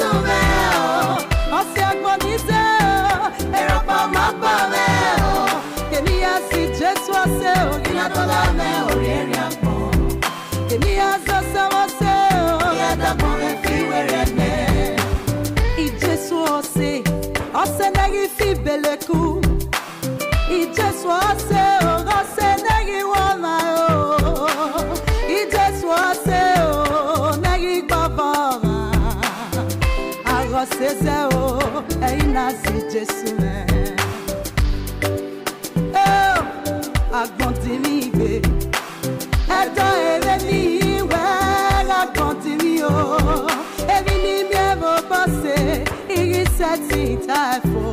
Jésus meo, osi agonize, eropa mapa meo, kenia si Jésus aseo, gina toda meo, rieri ampo, kenia zosa waseo, yada pone fiwerene, I Jésus ose negi fi beleku, I Jésus ose negi wama o, I Jésus ose negi babara, arose zeo, eina si Jésus me. Oh, agbondi mi be, edo ere mi we, agbondi mi o, evi ni mi evo pase, igi seti taifo.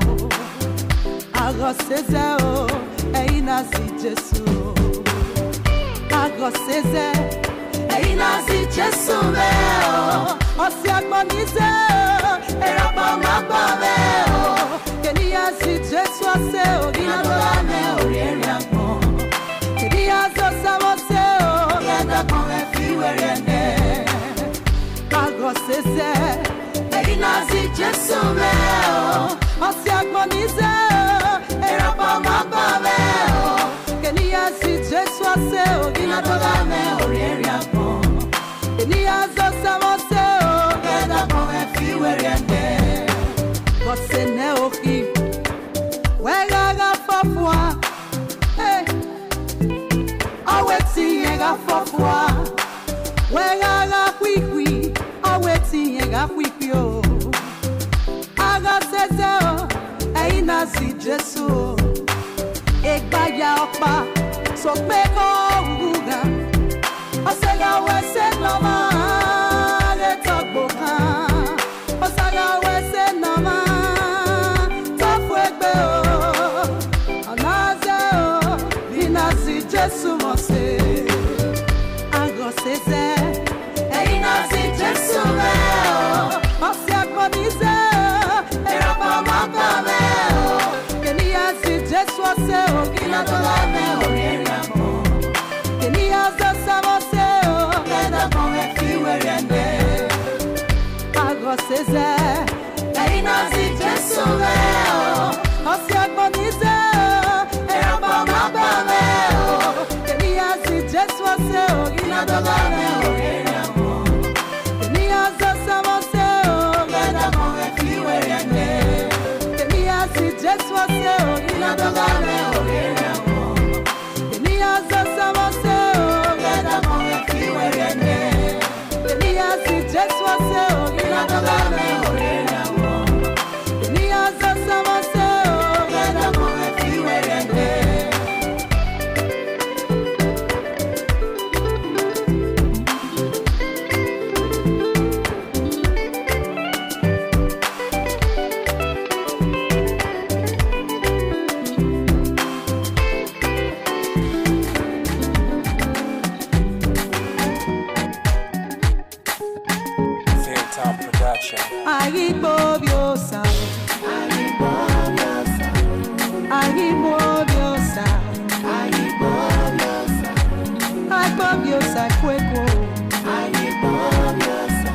Aroseze o, eina si Jésus. Aroseze, eina si Jésus me o. Osi agonize o, erapa mapa me o. Kenia si Jésus ase o, gina dola me o, rieri ampo. Kenia zosa mose o, yada kone fiwerene. Aroseze, eina si Jésus me o. Osi agonize o, erapa mapa me o. Kenia si Jésus ase o, gina dola me o, rieri ampo. Kenia zosa mose o, yada kone fiwerene. Você ne oki, wega ga fofwa, hey. Aweti yega fofwa, wega ga kwikwi, aweti yega kwikyo. Aga sezeo, eina si Jésus. Ekbaya okpa, sokpeko uga. Osega wese noma, le tokboka. Osaga wese noma, tofwekbe o. Anaze o, bina si Jésus mose. Ago seze, eina si Jésus me o. Osi agonize o, erapa mapa me o. Kenia si Jésus ase o, gina dola me o, rieri ampo. Kenia zosa mose o, yeda kone fiwerene. Agoseze, eina si Jésus me o. Osi agonize o, erapa mapa me o. Kenia si Jésus ase o, gina dola me o, rieri ampo. Kenia zosa mose o, yeda kone fiwerene. Kenia si Jésus ase o, gina dola me o, rieri ampo. Kenia zosa mose o, yeda kone fiwerene. Kenia si Jésus ase o, gina dola me o, rieri ampo. Kenia zosa mose o, yeda kone fiwerene. Fairtime Production. Agbobiosa, Agbobiosa, agbobiosa, Agbobiosa, agbobiosa kweko, Agbobiosa,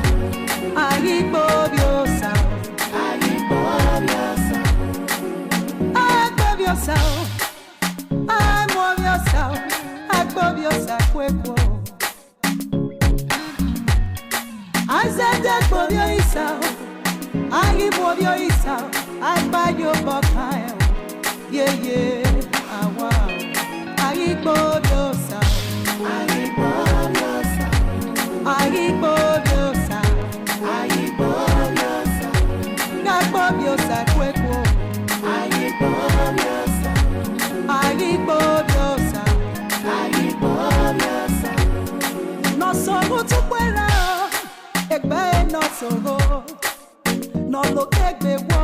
agbobiosa, Agbobiosa, agbobiosa, agbobiosa, agbobiosa kweko. Azede agbobiosa, agbobiosa, agbayo bokayo, yeah, awa, agbobiosa, Agbobiosa, agbobiosa, Agbobiosa, agbobiosa kweko, Agbobiosa, agbobiosa, Agbobiosa, no sogo tukwera, egbe no sogo, no lo kegbe wo,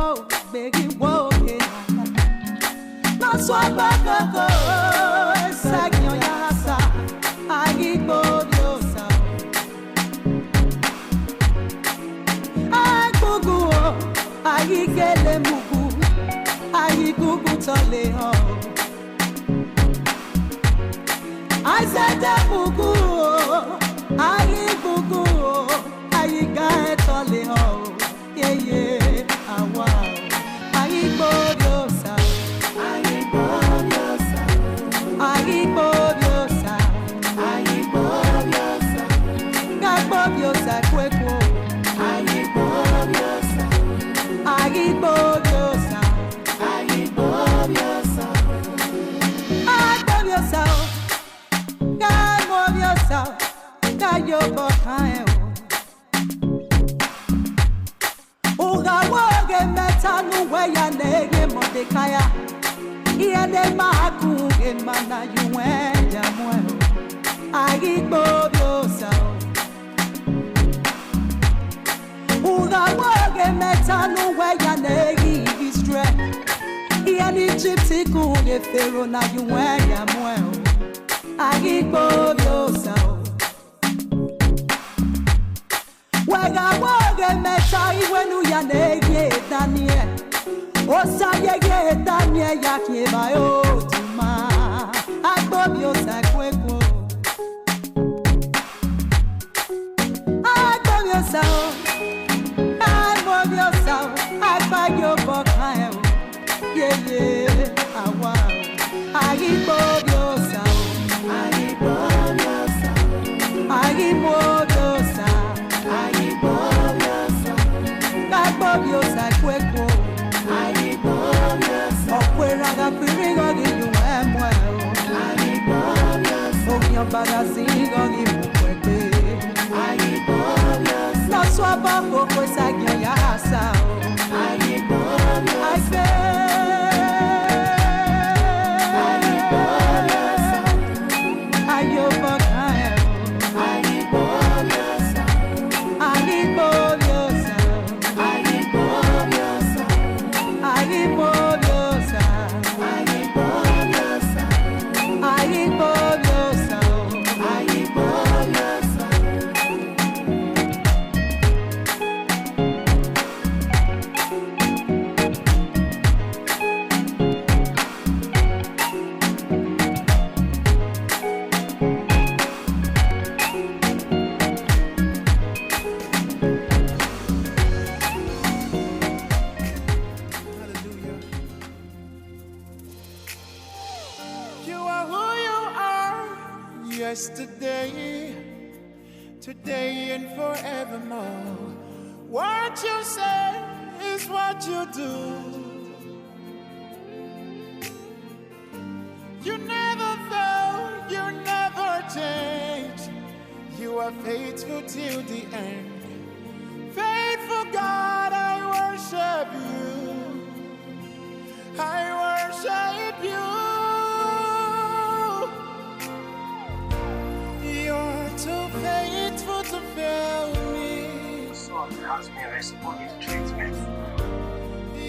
begi wo ke, no swagba koko, esagyo yasa, agbobiosa, agbugu, agigele mugu, agigugu tole ho. I said that mugu, ayi gugu, ayi gae tole ho. yeah, yeah, ah, wow. Ayigbobiosa, Ayigbobiosa, Ayigbobiosa, Ayigbobiosa, Gagbobiosa kwekwo, Ayigbobiosa, Ayigbobiosa, Ayigbobiosa, Ayigbobiosa, Gagbobiosa, Gayobokae. Ugawoge metanu weya nege Mordekaya. Iede makuge mana yuwenja mweo. Ayigbobiosa. Ugawoge metanu weya nege Istre. Iede Egypti kuge Pharaoh na yuwenja mweo. Ayigbobiosa. Wega woge meta iwenu ya nege Daniel. Osa yege Daniel ya kieba yotuma. Agbobiosa kwekwo. Agbobiosa o. Agbobiosa o. Agbayobokae o. Yeye awa o. Agbobiosa o. Agbobiosa o. Agbobiosa. Ayigbobiosa, Gagbobiosa kwekwo, Ayigbobiosa, Okweraga pirigo giyuemwe, Ayigbobiosa, Ogyobaga sigo gimukwekwe, Ayigbobiosa, Noswaba koko sagyo yasa, Ayigbobiosa, Ayigbobiosa, Ayobokae, Ayigbobiosa, Ayigbobiosa, Ayigbobiosa, Ayigbobiosa, Ayigbobiosa, Ayigbobiosa, Ayigbobiosa. Yesterday, today, and forevermore. What you say is what you do. You never fail, you never change. You are faithful till the end. Faithful God, I worship you. I worship you. You're too faithful to fail me.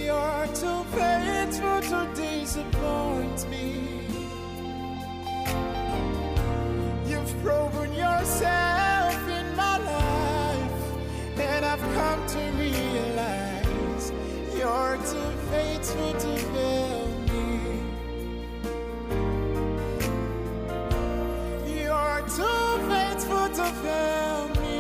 You're too faithful to disappoint me. You've proven yourself in my life, and I've come to realize you're too faithful to fail me. You're too faithful to fail me.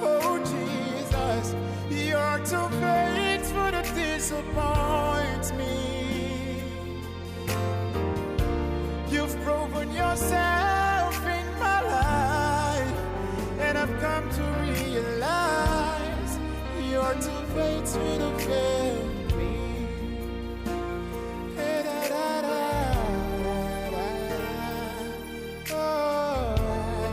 Oh Jesus, you're too faithful to disappoint me. You've proven yourself in my life, and I've come to realize you're too faithful to fail me. Oh,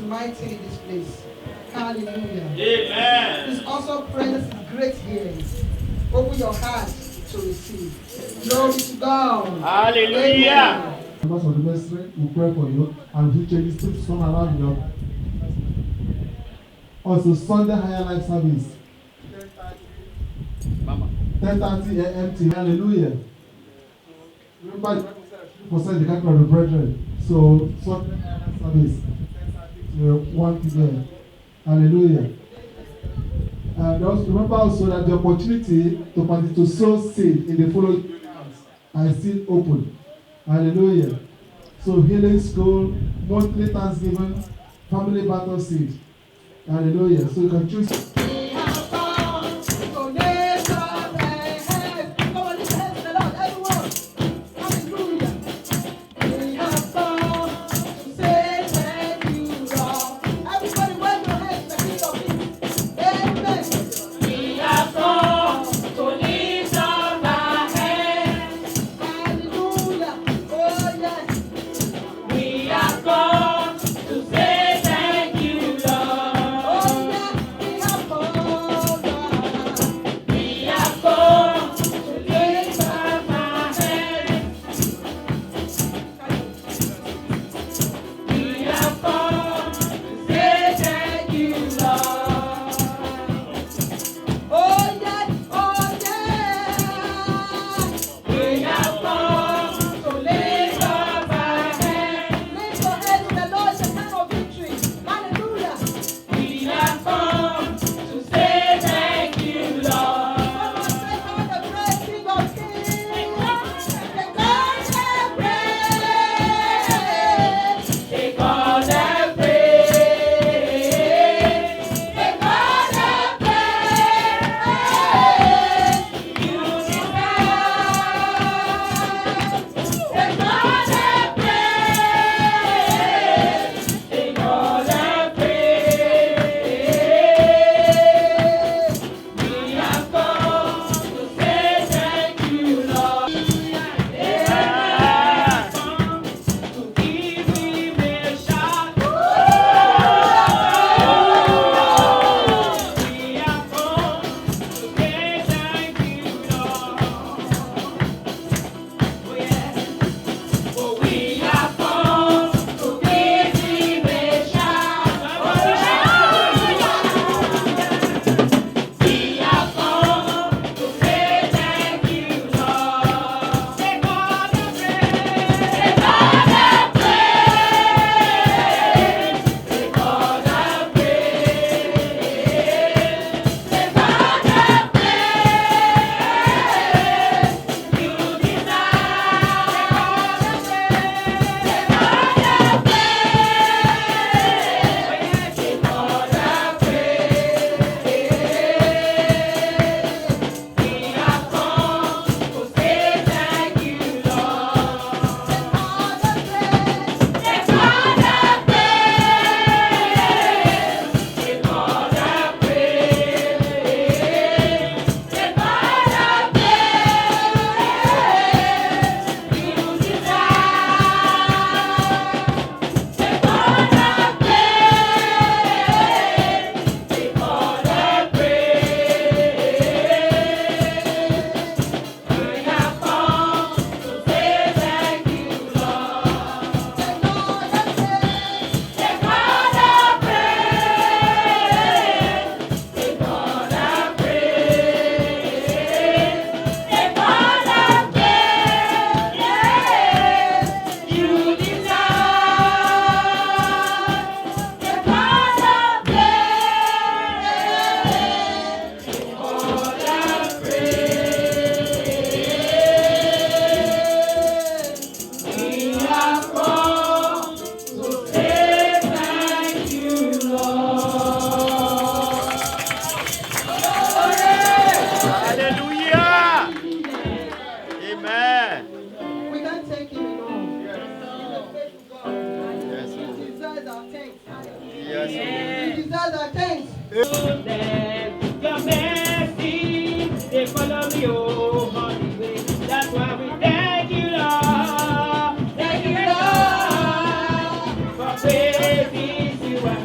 mighty in this place. Hallelujah. Amen. This also presents great healing. Open your heart to receive. Glory to God. Hallelujah. Amen. Members of the ministry will pray for you and future these tips come around you. Also, Sunday Higher Life Service. 10:30 a.m. till hallelujah. Remember, for the capital of the brethren. So, Sunday Higher Life Service. 1 p.m. Hallelujah. And also, remember also that the opportunity to sow seed in the following years are still open. Hallelujah. So healing school, monthly Thanksgiving, family battle seed. Hallelujah. So you can choose. Baby, you are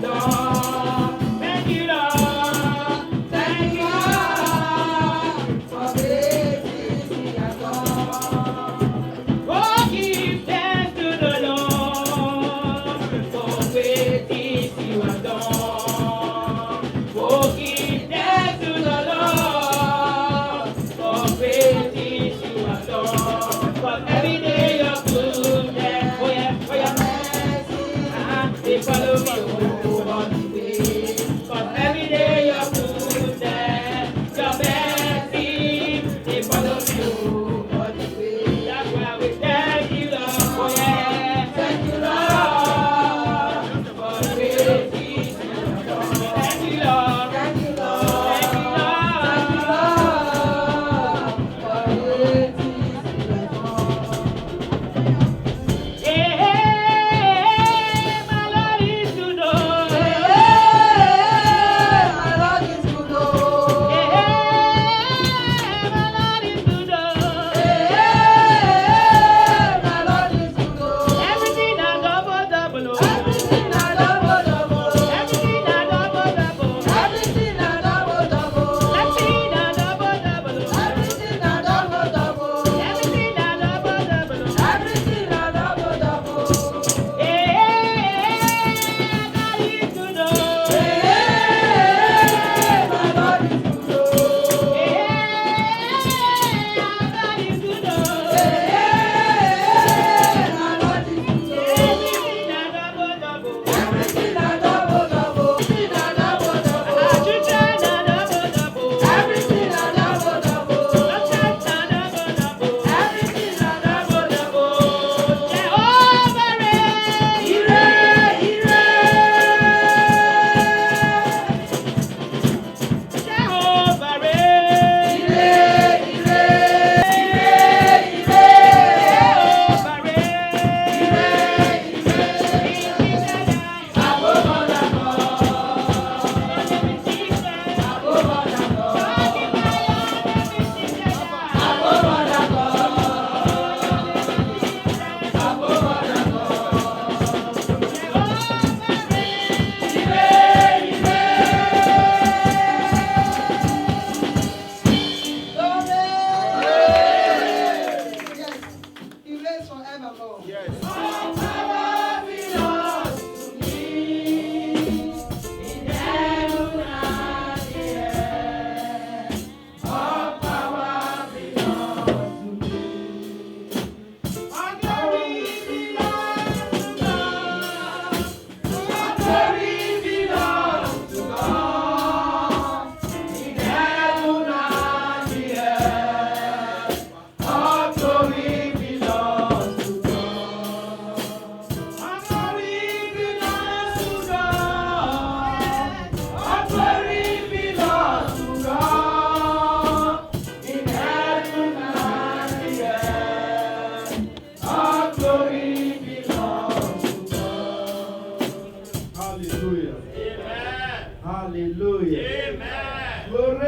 Hallelujah. Amen. Glory.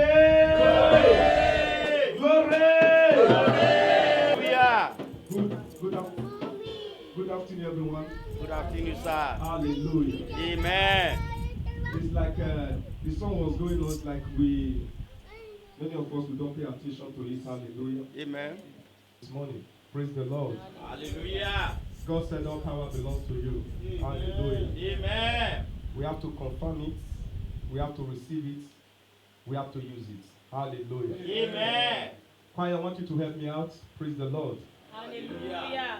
Good afternoon, everyone. Good afternoon, sir. Hallelujah. Amen. It's like the song was going on, like many of us, we don't pay attention to it. Hallelujah. Amen. This morning, praise the Lord. Hallelujah. God said all power belongs to you. Hallelujah. Amen. We have to confirm it. We have to receive it. We have to use it. Hallelujah. Amen. Choir, I want you to help me out. Praise the Lord. Hallelujah.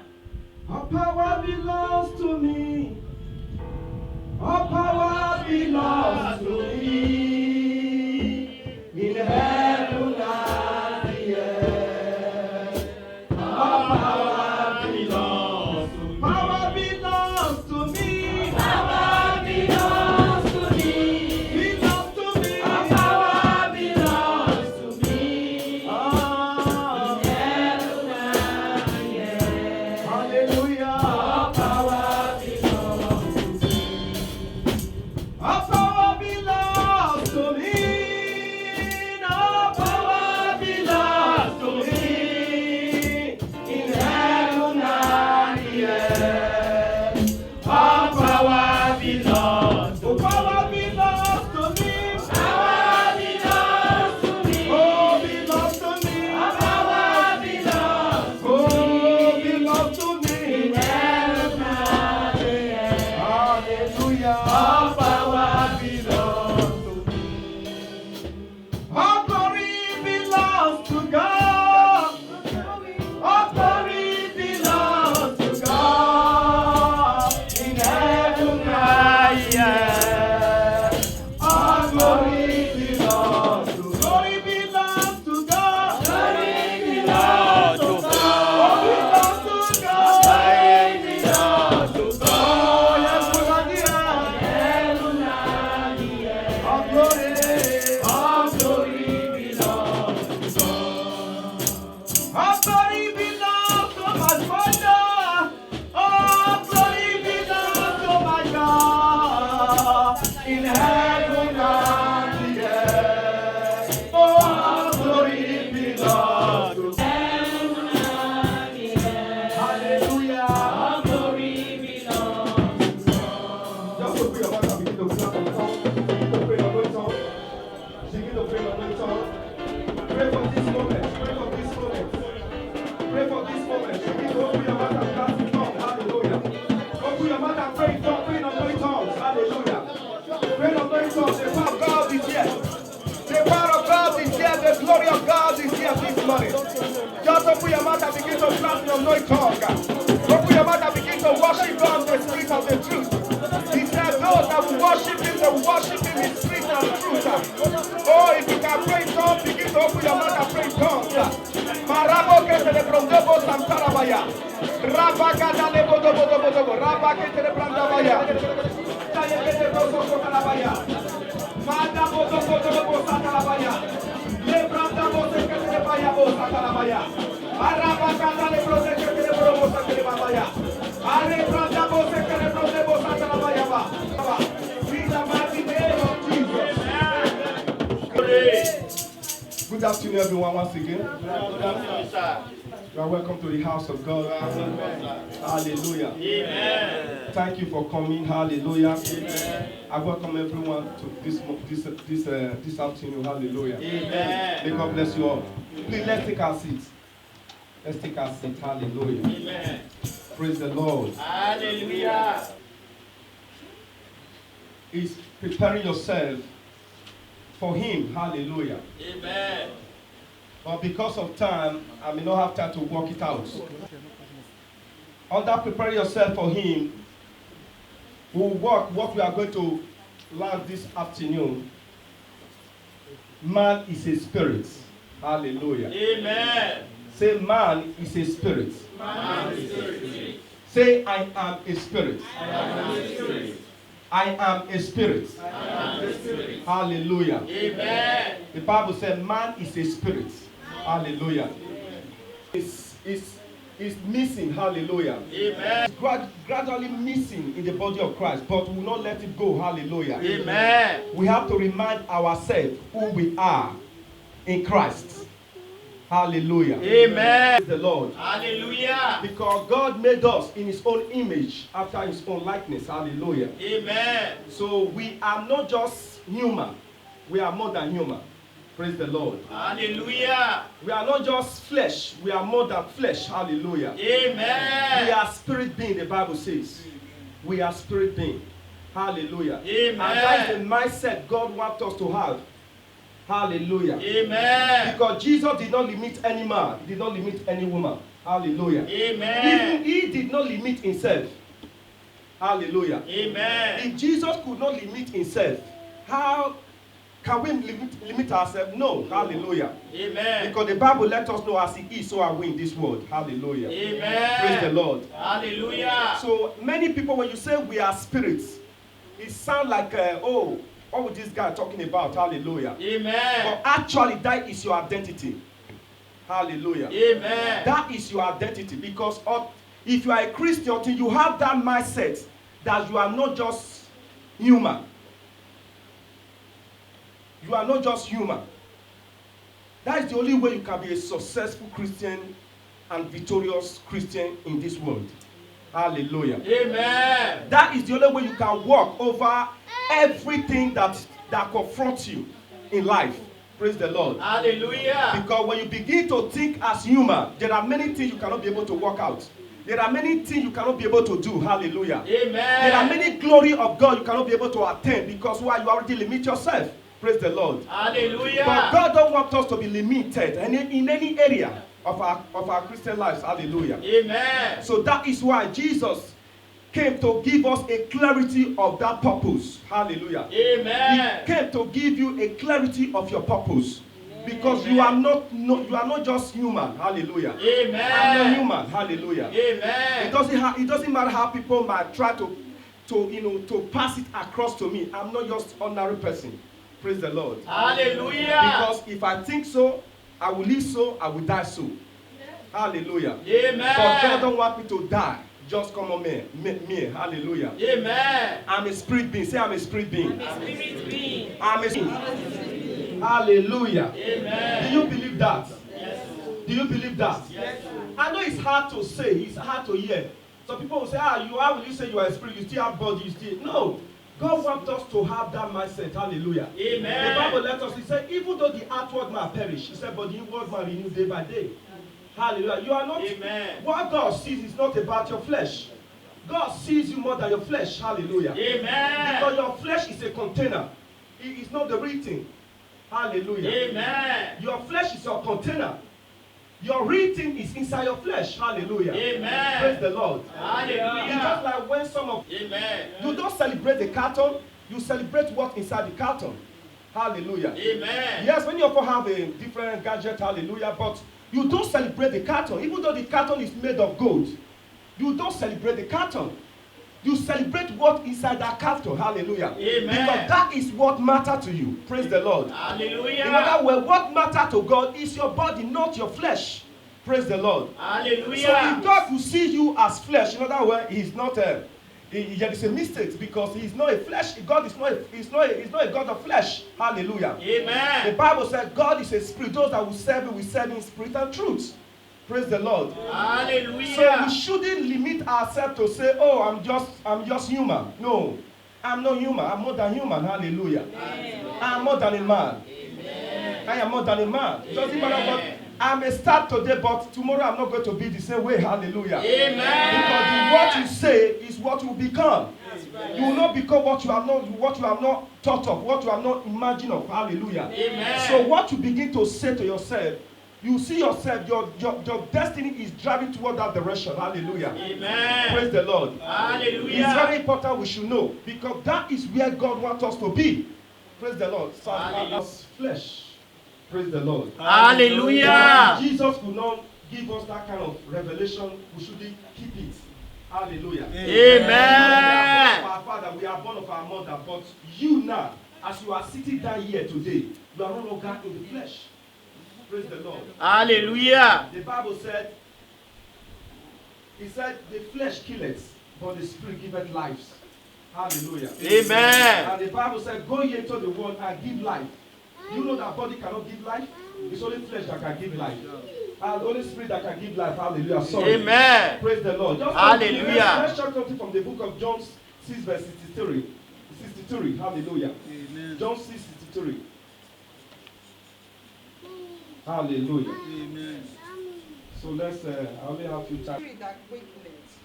All power belongs to me. All power belongs to me. In heaven and the earth. All power belongs to me. Power belongs to me. Power belongs to me. Belongs to me. All power belongs to me. In heaven and the earth. Hallelujah. All power belongs to me. All power belongs to me. All power belongs to me. In heaven and the earth. All power belongs to me. Power belongs to me. Power belongs to me. Oh, belongs to me. Power belongs to me. Oh, belongs to me. In heaven and the earth. Hallelujah. All power belongs to me. All glory belongs to God. All glory belongs to God. In heaven and the earth. All glory belongs to God. Glory belongs to God. Glory belongs to God. All belongs to God. Glory belongs to God. Oh, yes, we are here. Heaven and the earth. All glory belongs to God. All glory belongs to my Father. All glory belongs to my God. In heaven and the earth. All glory belongs to heaven and the earth. Hallelujah. All glory belongs to God. Just open your mouth and begin to clap in tongues. Begin to pray in tongues. Begin to pray in tongues. Pray for this moment. Pray for this moment. Pray for this moment. Begin to open your mouth and clap in tongues. Hallelujah. Open your mouth and pray in tongues. Pray in unknown tongues. Hallelujah. Pray in unknown tongues. The power of God is here. The power of God is here. The glory of God is here this morning. Just open your mouth and begin to clap in unknown tongues. Open your mouth and begin to worship God in the spirit of the truth. He said those that will worship Him, they will worship Him in spirit and truth. Oh, if you can pray in tongues, begin to open your mouth and pray in tongues. Marabo que te le prondebo santarabaya. Rabagada le bodobodobodobo. Rabake te le prandabaya. Taye que te brososo talabaya. Manda bodobodobo santarabaya. Le prandabo se que te le vaya bosa talabaya. Arabagada le prose que te le brobo santarabaya. Are prandabo se que le prondebo santarabaya ba. In the mighty name of Jesus. Good afternoon, everyone, once again. Good afternoon, sir. You are welcome to the house of God. Hallelujah. Amen. Thank you for coming. Hallelujah. Amen. I welcome everyone to this afternoon. Hallelujah. Amen. May God bless you all. Please, let's take our seats. Let's take our seats. Hallelujah. Amen. Praise the Lord. Hallelujah. Is preparing yourself for Him. Hallelujah. Amen. But because of time, I may not have time to work it out. Under preparing yourself for Him, we'll work what we are going to learn this afternoon. Man is a spirit. Hallelujah. Amen. Say, man is a spirit. Man is a spirit. Say, I am a spirit. I am a spirit. I am a spirit. I am a spirit. Hallelujah. Amen. The Bible said man is a spirit. Hallelujah. It's is missing. Hallelujah. Amen. It's gradually missing in the body of Christ, but we will not let it go. Hallelujah. Amen. We have to remind ourselves who we are in Christ. Hallelujah. Amen. Praise the Lord. Hallelujah. Because God made us in his own image, after his own likeness. Hallelujah. Amen. So we are not just human. We are more than human. Praise the Lord. Hallelujah. We are not just flesh. We are more than flesh. Hallelujah. Amen. We are spirit being, the Bible says. We are spirit being. Hallelujah. Amen. And that is the mindset God wants us to have. Hallelujah. Amen. Because Jesus did not limit any man. He did not limit any woman. Hallelujah. Amen. Even he did not limit himself. Hallelujah. Amen. If Jesus could not limit himself, how can we limit ourselves? No. Hallelujah. Amen. Because the Bible let us know as he is, so are we in this world. Hallelujah. Amen. Praise the Lord. Hallelujah. So many people, when you say we are spirits, it sounds like, oh, what was this guy talking about? Hallelujah. Amen. But actually, that is your identity. Hallelujah. Amen. That is your identity. Because if you are a Christian, you have that mindset that you are not just human. You are not just human. That is the only way you can be a successful Christian and victorious Christian in this world. Hallelujah. Amen. That is the only way you can walk over everything that confronts you in life. Praise the Lord. Hallelujah. Because when you begin to think as human, there are many things you cannot be able to work out. There are many things you cannot be able to do. Hallelujah. Amen. There are many glory of God you cannot be able to attain because why? You already limit yourself. Praise the Lord. Hallelujah. But God don't want us to be limited in any area of our Christian lives. Hallelujah. Amen. So that is why Jesus came to give us a clarity of that purpose. Hallelujah. Amen. He came to give you a clarity of your purpose. Because you are not just human. Hallelujah. Amen. I'm not human. Hallelujah. Amen. It doesn't matter how people might try to pass it across to me. I'm not just an ordinary person. Praise the Lord. Hallelujah. Because if I think so, I will live so, I will die so. Hallelujah. Amen. But God don't want me to die. Just come on me. Hallelujah. Amen. I'm a spirit being. Say I'm a spirit being. I'm a spirit being. I'm a spirit. Hallelujah. Amen. Do you believe that? Yes. Do you believe that? Yes. I know it's hard to say. It's hard to hear. Some people will say, how will you say you are a spirit? You still have body. You still... No. God wants us to have that mindset. Hallelujah. Amen. The Bible let us, he said, even though the outward man perish, he said, but the inward man renewed day by day. Hallelujah. You are not, Amen. What God sees is not about your flesh. God sees you more than your flesh. Hallelujah. Amen. Because your flesh is a container. It is not the real thing. Hallelujah. Amen. Your flesh is your container. Your real thing is inside your flesh. Hallelujah. Amen. Praise the Lord. Hallelujah. It's just like when some of Amen. you don't celebrate the carton, you celebrate what's inside the carton. Hallelujah. Amen. Yes, when you often have a different gadget, hallelujah, but you don't celebrate the carton. Even though the carton is made of gold, you don't celebrate the carton. You celebrate what inside that carton. Hallelujah. Amen. Because that is what matters to you. Praise the Lord. Hallelujah. In other words, what matters to God is your body, not your flesh. Praise the Lord. Hallelujah. So if God will see you as flesh, in other words, he's not there is a mistake because he's not a flesh. God is not a God of flesh. Hallelujah. Amen. The Bible said God is a spirit. Those that will serve him will serve him in spirit and truth. Praise the Lord. Hallelujah. So we shouldn't limit ourselves to say, oh, I'm just human. No. I'm not human. I'm more than human. Hallelujah. Amen. I'm more than a man. Amen. I am more than a man. It doesn't matter what. I may start today, but tomorrow I'm not going to be the same way. Hallelujah. Amen. Because what you say is what you become. Right. You will not become what you have not thought of, what you have not imagined of. Hallelujah. Amen. So what you begin to say to yourself, you see yourself, your destiny is driving toward that direction. Hallelujah. Amen. Praise the Lord. Hallelujah. It's very important we should know, because that is where God wants us to be. Praise the Lord. So as flesh. Praise the Lord. Hallelujah. If Jesus could not give us that kind of revelation, we should keep it. Hallelujah. Amen. Our Father, we are born of our mother, but you now, as you are sitting down here today, you are no longer in the flesh. Praise the Lord. Hallelujah. The Bible said, He said, the flesh killeth, but the spirit giveth life. Hallelujah. Amen. And the Bible said, go ye into the world and give life. You know that body cannot give life? It's only flesh that can give life. And only spirit that can give life. Hallelujah. Sorry. Amen. Praise the Lord. Just Hallelujah. Let's check something from the book of John 6 verse 63. 63. Hallelujah. Amen. John 6 63. Hallelujah. Amen. So let's, I only have a few times. Spirit that quickeneth,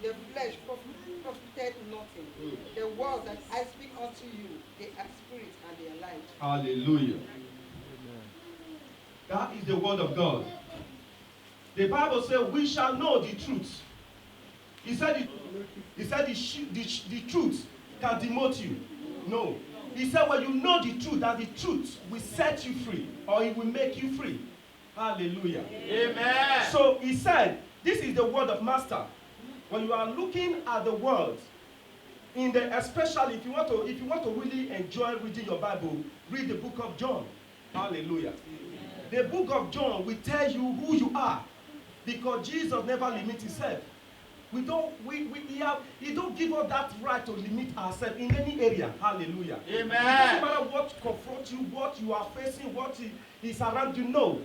the flesh profited nothing. The words that I speak unto you, they are spirit and they are life. Hallelujah. That is the word of God. The Bible says we shall know the truth. He said the truth can demote you. No. He said when you know the truth, that the truth will set you free or it will make you free. Hallelujah. Amen. So he said, this is the word of master. When you are looking at the word, especially if you want to really enjoy reading your Bible, read the book of John. Hallelujah. The book of John will tell you who you are, because Jesus never limits himself. He don't give us that right to limit ourselves in any area. Hallelujah. Amen. It doesn't matter what confronts you, what you are facing, what is around you. No,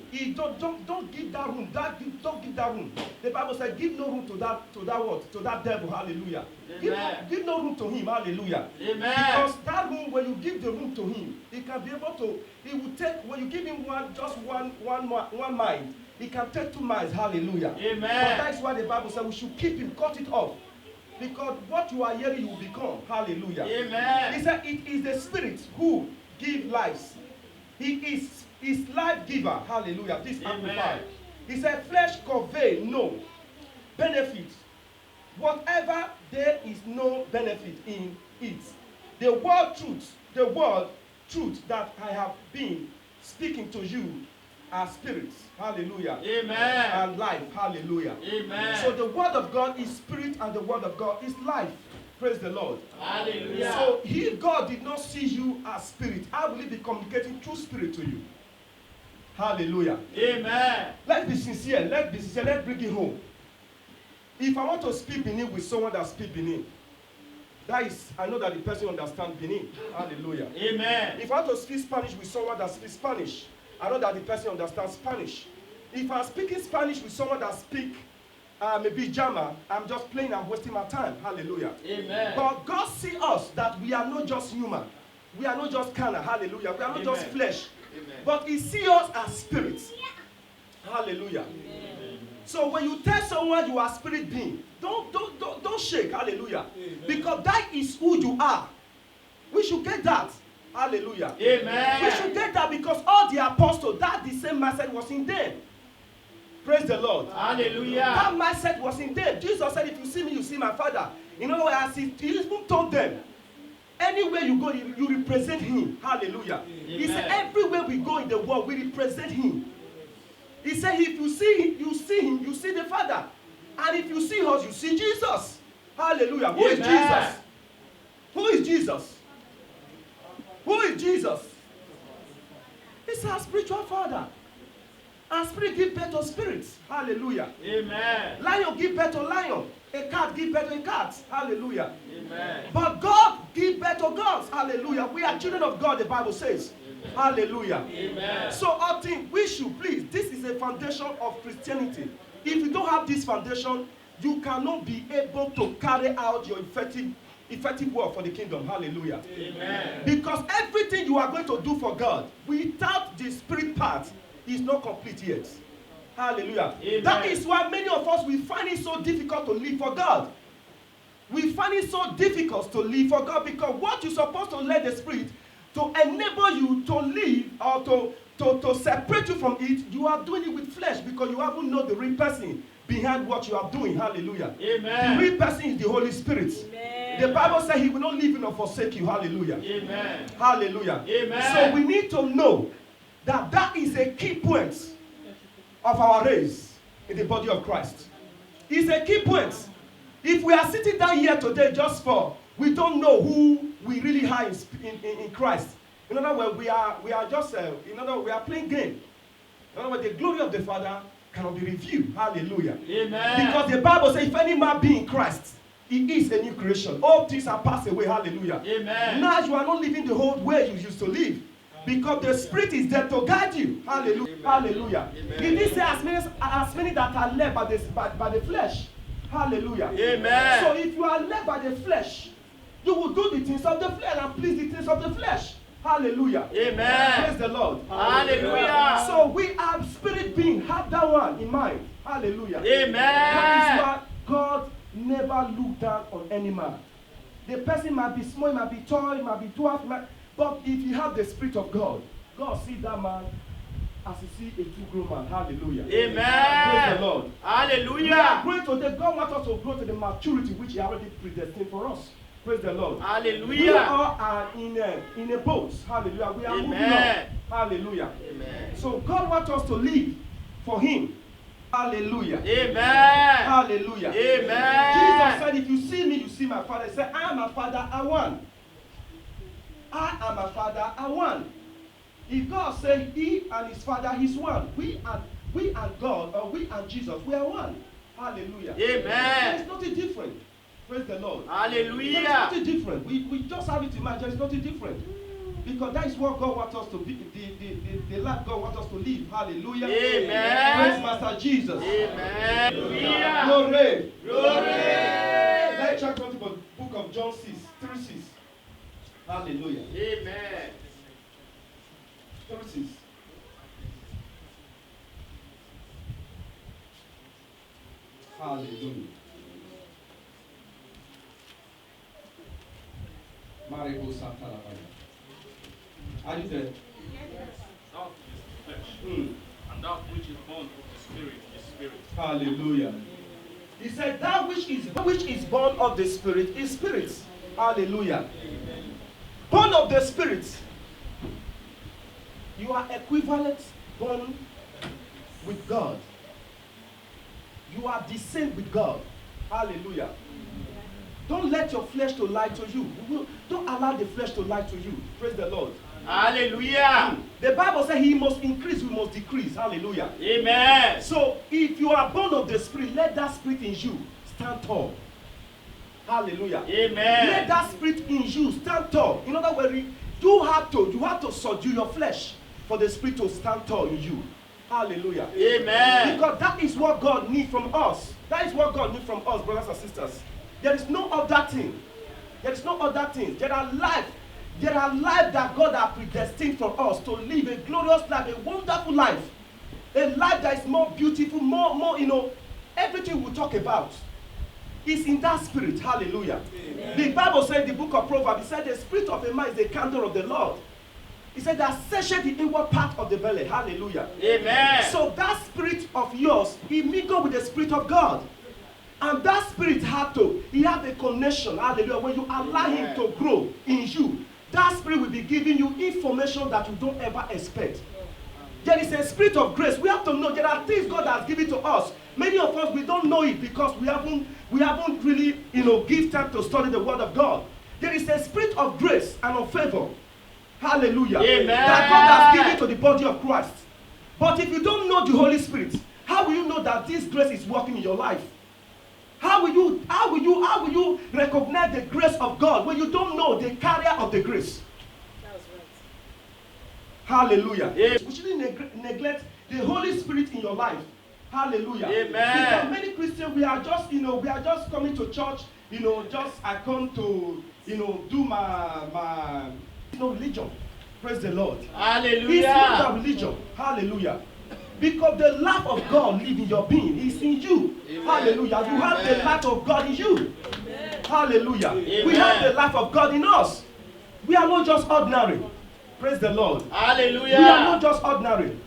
don't give that room. Don't give that room. The Bible said, give no room to that devil. Hallelujah. Give no room to him. Hallelujah. Amen. Because that room, when you give the room to him, he can be able to. He will take. When you give him one mind, he can take 2 minds. Hallelujah. Amen. But that's why the Bible says we should keep him, cut it off. Because what you are hearing, you will become. Hallelujah. Amen. He said it is the spirit who gives lives. He is life giver. Hallelujah. This amplified. He said flesh convey no benefit. Whatever there is no benefit in it. The word truth that I have been speaking to you are spirits. Hallelujah. Amen. And life. Hallelujah. Amen. So the word of God is spirit and the word of God is life. Praise the Lord. Hallelujah. So if God did not see you as spirit, how will he be communicating through spirit to you? Hallelujah. Amen. Let's be sincere. Let's bring it home. If I want to speak Benin with someone that speaks Benin, I know that the person understands Benin. Hallelujah. Amen. If I want to speak Spanish with someone that speaks Spanish, I know that the person understands Spanish. If I'm speaking Spanish with someone that speaks maybe German, I'm just playing, I'm wasting my time. Hallelujah. Amen. But God sees us that we are not just human. We are not just carnal. Hallelujah. We are not just flesh. Amen. But he sees us as spirits. Hallelujah. Amen. So when you tell someone you are spirit being, don't shake. Hallelujah. Amen. Because that is who you are. We should get that. Hallelujah. Amen. We should get that because all the apostles, that the same mindset was in them. Praise the Lord. Hallelujah. That mindset was in them. Jesus said, if you see me, you see my Father. In other words, he even told them, anywhere you go, you represent him. Hallelujah. Amen. He said, everywhere we go in the world, we represent him. He said, if you see him, you see the Father. And if you see us, you see Jesus. Hallelujah. Who is Jesus? Who is Jesus? Who is Jesus? He's our spiritual father. And spirit give birth to spirits. Hallelujah. Amen. Lion give birth to lion. A cat give birth to a cat. Hallelujah. Amen. But God give birth to gods. Hallelujah. We are children of God, the Bible says. Amen. Hallelujah. Amen. So I think we should please, this is a foundation of Christianity. If you don't have this foundation, you cannot be able to carry out your effective work for the kingdom. Hallelujah. Amen. Because everything you are going to do for God, without the spirit part, is not complete yet. Hallelujah. Amen. That is why many of us, we find it so difficult to live for God. We find it so difficult to live for God because what you're supposed to let the spirit to enable you to live or to separate you from it, you are doing it with flesh because you haven't known the real person behind what you are doing. Hallelujah. Amen. The real person is the Holy Spirit. Amen. The Bible says he will not leave you nor forsake you. Hallelujah. Amen. Hallelujah. Amen. So we need to know that that is a key point of our race in the body of Christ. It's a key point. If we are sitting down here today just for, we don't know who we really are in Christ. In other words, we are just, we are playing game. In other words, the glory of the Father cannot be reviewed. Hallelujah. Amen. Because the Bible says, if any man be in Christ, he is a new creation. All things are passed away. Hallelujah. Amen. Now you are not living the old way you used to live. Because the Spirit is there to guide you. Hallelujah. Hallelujah. He didn't say as many that are led by the flesh. Hallelujah. Amen. So if you are led by the flesh, you will do the things of the flesh and please the things of the flesh. Hallelujah. Amen. Praise the Lord. Hallelujah. So we are spirit being. Have that one in mind. Hallelujah. Amen. That is why God never looked down on any man. The person might be small, might be tall, might be dwarf, but if you have the Spirit of God, God sees that man as he sees a true grown man. Hallelujah. Amen. Praise the Lord. We are Hallelujah. growing today. God wants us to grow to the maturity which He already predestined for us. Praise the Lord. We Hallelujah. all are in a boat. Hallelujah. We are moving Amen. on. Hallelujah. Amen. So God wants us to live for Him. Hallelujah. Amen. Hallelujah. Amen. Jesus said, if you see me, you see my Father. He said, I and my Father are one. I and my Father are one. If God said He and His Father is one, we and God, or we and Jesus, we are one. Hallelujah. Amen. There is nothing different. Praise the Lord. There is Hallelujah. nothing different. We just have it in mind. There is nothing different. Because that is what God wants us to be, the life God wants us to live. Hallelujah. Amen. Praise Master Jesus. Amen. Hallelujah. Glory. Glory. Let's check out the book of John 6:36. Hallelujah. Amen. 36. Hallelujah. Maribo Satalabaya. Are you there? That which is flesh, Mm. and that which is born of the Spirit is spirit. Hallelujah. He said that which is born of the Spirit is spirit. Hallelujah. Born of the Spirit. You are equivalent born with God. You are descent with God. Hallelujah. Don't let your flesh to lie to you. Don't allow the flesh to lie to you. Praise the Lord. Hallelujah. The Bible says He must increase, we must decrease. Hallelujah. Amen. So if you are born of the Spirit, let that Spirit in you stand tall. Hallelujah. Amen. Let that Spirit in you stand tall. In other words, you have to subdue your flesh for the Spirit to stand tall in you. Hallelujah. Amen. Because that is what God needs from us. That is what God needs from us, brothers and sisters. There is no other thing. There is no other thing. There are life that God has predestined for us to live a glorious life, a wonderful life. A life that is more beautiful, more, everything we talk about is in that spirit. Hallelujah. Amen. The Bible said in the book of Proverbs, it said the spirit of a man is the candle of the Lord. He said that searcheth the inward part of the belly. Hallelujah. Amen. So that spirit of yours, he mingled with the spirit of God. And that spirit he had a connection. Hallelujah. When you allow him to grow in you, that spirit will be giving you information that you don't ever expect. There is a spirit of grace. We have to know there are things God has given to us. Many of us, we don't know it because we haven't really, give time to study the word of God. There is a spirit of grace and of favor. Hallelujah. Amen. That God has given to the body of Christ. But if you don't know the Holy Spirit, how will you know that this grace is working in your life? How will you recognize the grace of God when you don't know the carrier of the grace? That's right. Hallelujah. Amen. We shouldn't neglect the Holy Spirit in your life. Hallelujah. Amen. Because many Christians, we are just coming to church, I come to, do my religion. Praise the Lord. Hallelujah. It's not a religion. Hallelujah. Because the life of God lives in your being. It's in you. Amen. Hallelujah. You have the life of God in you. Amen. Hallelujah. Amen. We have the life of God in us. We are not just ordinary. Praise the Lord. Hallelujah. We are not just ordinary.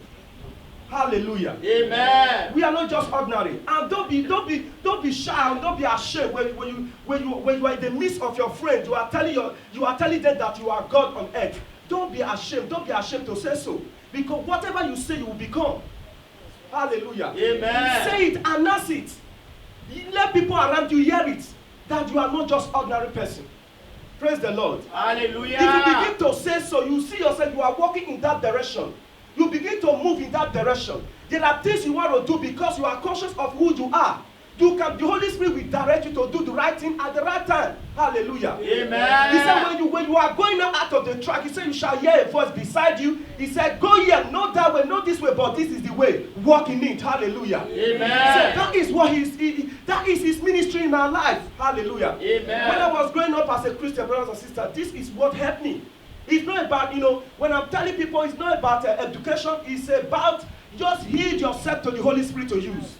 Hallelujah. Amen. We are not just ordinary. And don't be shy and don't be ashamed when you are in the midst of your friends. You are telling them that you are God on earth. Don't be ashamed. Don't be ashamed to say so. Because whatever you say, you will become. Hallelujah. Amen. Say it, announce it. Let people around you hear it. That you are not just ordinary person. Praise the Lord. Hallelujah. If you begin to say so, you see yourself, you are walking in that direction. you begin to move in that direction. There are things you want to do because you are conscious of who you are. The Holy Spirit will direct you to do the right thing at the right time. Hallelujah. Amen. He said when you are going out of the track, he said you shall hear a voice beside you. He said, go here, not that way, not this way, but this is the way. Walk in it. Hallelujah. Amen. He said, that is what that is his ministry in our life. Hallelujah. Amen. When I was growing up as a Christian, brothers and sisters, this is what helped me. It's not about, when I'm telling people, it's not about education. It's about just yield yourself to the Holy Spirit to use.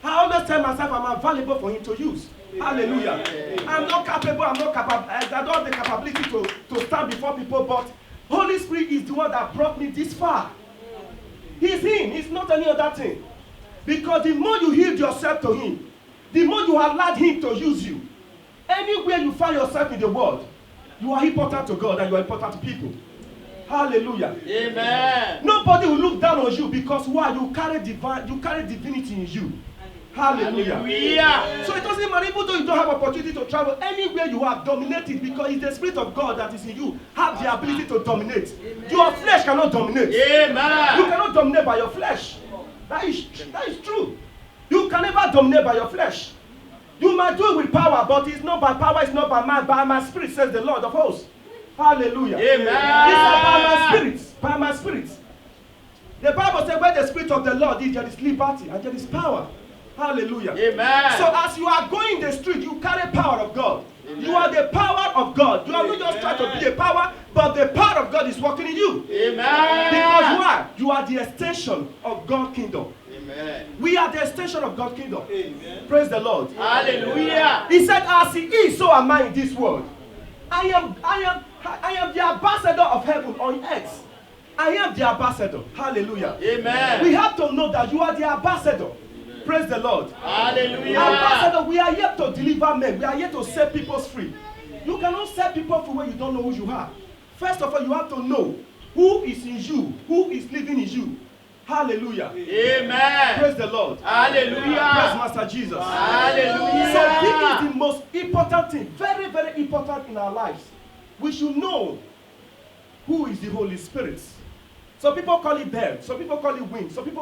I always tell myself I'm available for him to use. Hallelujah. I'm not capable, I don't have the capability to stand before people, but Holy Spirit is the one that brought me this far. He's him, it's not any other thing. Because the more you yield yourself to him, the more you allow him to use you. Anywhere you find yourself in the world, you are important to God and you are important to people. Hallelujah. Amen. Nobody will look down on you because why? You carry divinity in you. Hallelujah. Hallelujah. So it doesn't matter, even though you don't have opportunity to travel, anywhere you are, dominate it because it's the Spirit of God that is in you. Have the ability to dominate. Amen. Your flesh cannot dominate. Amen. You cannot dominate by your flesh. That is true. You can never dominate by your flesh. You might do it with power, but it's not by power, it's not by my spirit, says the Lord of hosts. Hallelujah. Amen. It's by my spirit. By my spirit. The Bible says where the Spirit of the Lord is, there is liberty and there is power. Hallelujah. Amen. So as you are going the street, you carry power of God. Amen. You are the power of God. You are not just trying to be a power, but the power of God is working in you. Amen. Because why? You are the extension of God's kingdom. Amen. We are the extension of God's kingdom. Amen. Praise the Lord. Hallelujah. He said, as he is, so am I in this world. I am the ambassador of heaven on earth. I am the ambassador. Hallelujah. Amen. We have to know that you are the ambassador. Praise the Lord. Hallelujah. Ambassador, we are here to deliver men. We are here to set people free. You cannot set people free when you don't know who you are. First of all, you have to know who is in you, who is living in you. Hallelujah. Amen. Praise the Lord. Hallelujah. Praise Master Jesus. Hallelujah. So this is the most important thing, very, very important in our lives. We should know who is the Holy Spirit. Some people call it bird, some people call it wind, some people call